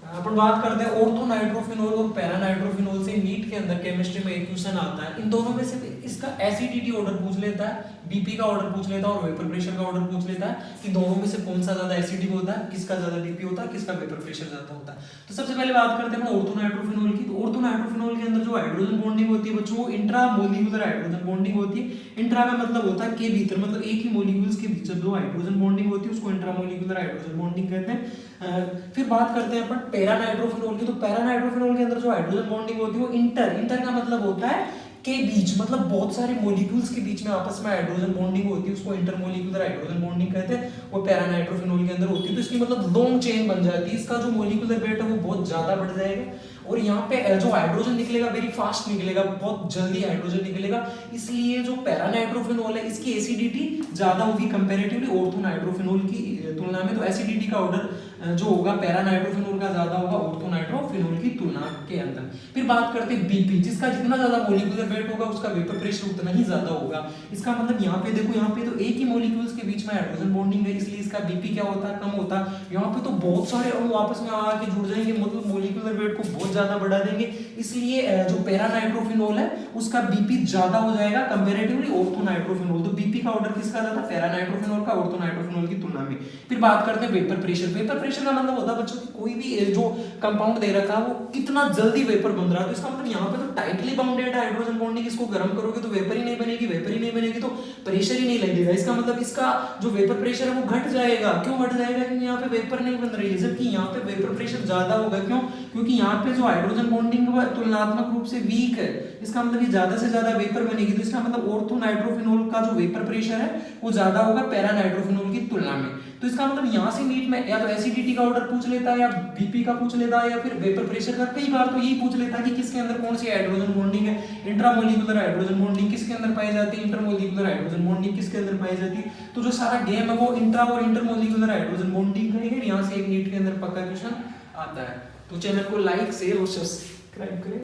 अपन बात करते हैं ऑर्थो नाइट्रोफिनॉल और पैरा नाइट्रोफिनॉल से। नीट के अंदर केमिस्ट्री में एक क्वेश्चन आता है, इन दोनों में से इसका एसिडिटी ऑर्डर पूछ लेता है, बीपी का ऑर्डर पूछ लेता है और वेपर प्रेशर का ऑर्डर पूछ लेता है कि दोनों में से कौन सा ज्यादा एसिडिक होता है, किसका ज्यादा बीपी होता है, किसका वेपर प्रेशर ज्यादा होता है। तो सबसे पहले बात करते हैं ऑर्थो नाइट्रोफिनॉल की। तो ऑर्थो नाइट्रोफिनॉल के अंदर जो हाइड्रोजन बॉन्डिंग होती है बच्चों, वो इंट्रा मोलिकुलर हाइड्रोजन बॉन्डिंग होती है। इंट्रा का मतलब होता है के भीतर, मतलब एक ही मॉलिक्यूल्स के बीच जो हाइड्रोजन बॉन्डिंग होती है उसको इंट्रा मोलिकुलर हाइड्रोजन बॉन्डिंग कहते हैं। फिर बात करते हैं अपन पैरा नाइट्रोफिनॉल की। तो पैरा नाइट्रोफिनॉल के अंदर जो हाइड्रोजन बॉन्डिंग होती है वो इंटर का मतलब होता है के बीच, मतलब बहुत सारे मॉलिक्यूल्स के बीच में आपस में हाइड्रोजन बॉन्डिंग होती है, उसको इंटरमोलिकुलर हाइड्रोजन बॉन्डिंग कहते हैं। वो पैरा नाइट्रोफिनॉल के अंदर होती है। तो इसकी मतलब लॉन्ग चेन बन जाती है, इसका जो मॉलिक्यूलर वेट है वो बहुत ज्यादा बढ़ जाएगा और यहाँ पे जो हाइड्रोजन निकलेगा वेरी फास्ट निकलेगा, बहुत जल्दी हाइड्रोजन निकलेगा। इसलिए जो पैरा नाइट्रोफिनॉल है इसकी एसिडिटी ज्यादा होगी कंपैरेटिवली ऑर्थो नाइट्रोफिनॉल की तुलना में। तो एसिडिटी का ऑर्डर जो होगा पैरा नाइट्रोफिनॉल का ज्यादा होगा ऑर्थो नाइट्रोफिनॉल की तुलना के अंदर। फिर बात करते हैं बीपी, जिसका जितना ज्यादा मॉलिक्यूलर वेट होगा उसका वेपर प्रेशर उतना ही ज्यादा होगा। इसका मतलब यहाँ पे देखो, यहाँ पे तो एक ही मॉलिक्यूल्स के बीच में हाइड्रोजन बॉन्डिंग है, इसलिए इसका बीपी क्या होता है, कम होता है। यहाँ पे तो बहुत सारे अणु आपस में आके जुड़ जाएंगे, मतलब मॉलिक्यूलर वेट को बहुत ज्यादा बढ़ा देंगे, इसलिए जो पैरा नाइट्रोफिनॉल है उसका बीपी ज्यादा हो जाएगा कंपैरेटिवली ऑर्थो नाइट्रोफिनॉल। तो बीपी का ऑर्डर किसका ज्यादा, पैरा नाइट्रोफिनॉल का ऑर्थो नाइट्रोफिनॉल की तुलना में। फिर बात करते हैं वेपर प्रेशर। वेपर प्रेशर का मतलब होता है बच्चों की कोई भी जो कंपाउंड दे रखा है वो कितना जल्दी वेपर बन रहा है। तो इसका मतलब यहाँ पे तो टाइटली बाउंडेड है हाइड्रोजन बॉन्डिंग, इसको गर्म करोगे तो वेपर ही नहीं बनेगी, वेपर ही नहीं बनेगी तो प्रेशर ही नहीं लगेगा। इसका मतलब इसका जो वेपर प्रेशर है वो घट जाएगा। क्यों घट जाएगा, क्योंकि यहाँ पे वेपर नहीं बन रही है, जबकि यहाँ पे वेपर प्रेशर ज्यादा होगा। क्यों, क्योंकि यहाँ पे जो हाइड्रोजन बॉन्डिंग है तुलनात्मक रूप से वीक है, इसका मतलब ये ज्यादा से ज्यादा वेपर बनेगी। तो इसका मतलब ऑर्थो नाइट्रोफिनॉल का जो वेपर प्रेशर है वो ज्यादा होगा पैरा नाइट्रोफिनॉल की तुलना में। तो इसका मतलब यहाँ से नीट में या तो एसिडिटी का ऑर्डर पूछ लेता है या बीपी का पूछ लेता है या फिर वेपर प्रेशर का। कई बार तो यही पूछ लेता है कि किसके अंदर कौन सी हाइड्रोजन बॉन्डिंग है, इंट्रामोलिकुलर हाइड्रोजन बॉन्डिंग किसके अंदर पाई जाती है, इंटरमोलिकुलर हाइड्रोजन बॉन्डिंग किसके अंदर पाई जाती है। तो जो सारा गेम है वो इंट्रा और इंटरमोलिकुलर हाइड्रोजन बॉन्डिंग का है। यहाँ से एक नीट के अंदर पक्का क्वेश्चन आता है। तो चैनल को लाइक शेयर और सब्सक्राइब करें।